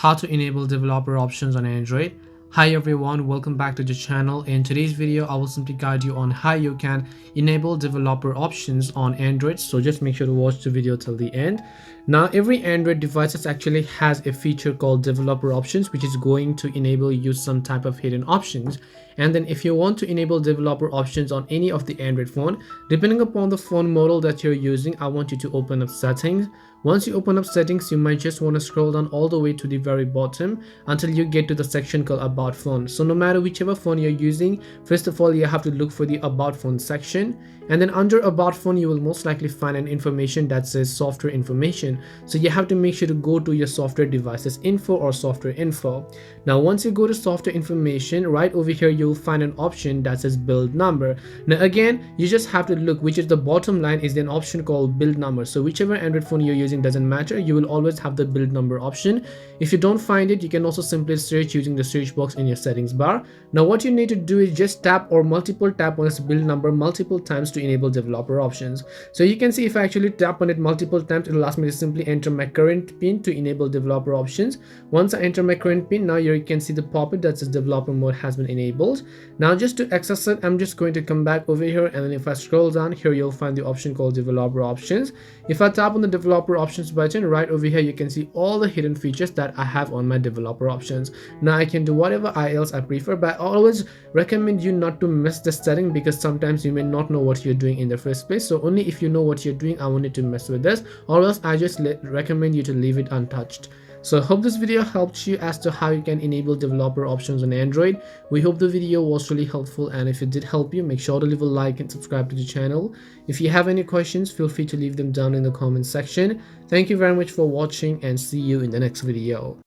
how to enable developer options on Android. Hi everyone, welcome back to the channel. In today's video, I will simply guide you on how you can enable developer options on Android. So just make sure to watch the video till the end. Now, every Android device actually has a feature called developer options, which is going to enable you some type of hidden options. And then if you want to enable developer options on any of the Android phone, depending upon the phone model that you're using, I want you to open up settings. Once you open up settings, you might just want to scroll down all the way to the very bottom until you get to the section called about phone. So no matter whichever phone you're using, first of all, you have to look for the about phone section. And then under about phone, you will most likely find an information that says software information. So you have to make sure to go to your software devices info or software info. Now, once you go to software information, right over here, you'll find an option that says build number. Now, again, you just have to look, which is the bottom line is an option called build number. So whichever Android phone you're using doesn't matter, you will always have the build number option. If you don't find it, you can also simply search using the search box in your settings bar. Now, what you need to do is just tap or multiple tap on this build number multiple times to enable developer options. So you can see if I actually tap on it multiple times, it will ask me to simply enter my current pin to enable developer options. Once I enter my current pin, now here you can see the pop-up that says developer mode has been enabled. Now, just to access it, I'm just going to come back over here, and then if I scroll down here, you'll find the option called developer options. If I tap on the developer options button right over here, you can see all the hidden features that I have on my developer options. Now I can do whatever else I prefer, but I always recommend you not to miss the setting because sometimes you may not know what you're doing in the first place. So only if you know what you're doing, I want you to mess with this, or else I just recommend you to leave it untouched. So I hope this video helped you as to how you can enable developer options on Android. We hope the video was really helpful, and if it did help you, make sure to leave a like and subscribe to the channel. If you have any questions, feel free to leave them down in the comment section. Thank you very much for watching, and see you in the next video.